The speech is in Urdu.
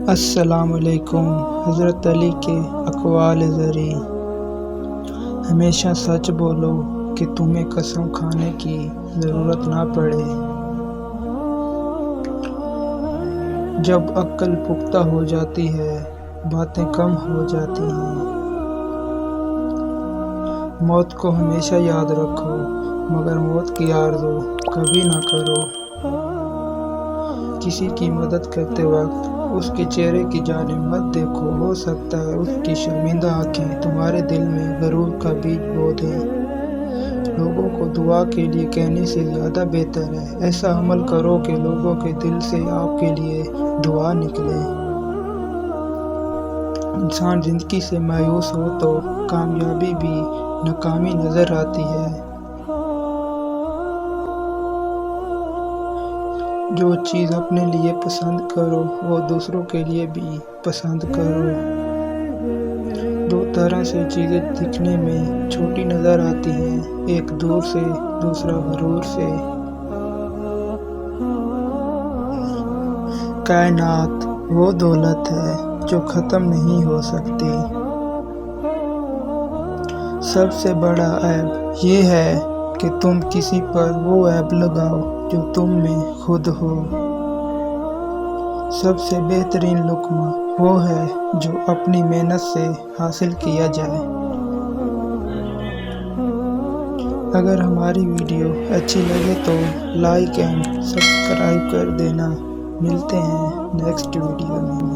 السلام علیکم۔ حضرت علی کے اقوال زرعی: ہمیشہ سچ بولو کہ تمہیں قسم کھانے کی ضرورت نہ پڑے۔ جب عقل پختہ ہو جاتی ہے، باتیں کم ہو جاتی ہیں۔ موت کو ہمیشہ یاد رکھو، مگر موت کی آرزو کبھی نہ کرو۔ کسی کی مدد کرتے وقت اس کے چہرے کی جانب مت دیکھو، ہو سکتا ہے اس کی شرمندہ آنکھیں تمہارے دل میں غرور کا بیج بو دیں۔ لوگوں کو دعا کے لیے کہنے سے زیادہ بہتر ہے ایسا عمل کرو کہ لوگوں کے دل سے آپ کے لیے دعا نکلے۔ انسان زندگی سے مایوس ہو تو کامیابی بھی ناکامی نظر آتی ہے۔ جو چیز اپنے لیے پسند کرو وہ دوسروں کے لیے بھی پسند کرو۔ دو طرح سے چیزیں دکھنے میں چھوٹی نظر آتی ہیں، ایک دور سے، دوسرا غرور سے۔ کائنات وہ دولت ہے جو ختم نہیں ہو سکتی۔ سب سے بڑا عیب یہ ہے کہ تم کسی پر وہ عیب لگاؤ جو تم میں خود ہو۔ سب سے بہترین لقمہ وہ ہے جو اپنی محنت سے حاصل کیا جائے۔ اگر ہماری ویڈیو اچھی لگے تو لائک اینڈ سبسکرائب کر دینا۔ ملتے ہیں نیکسٹ ویڈیو میں۔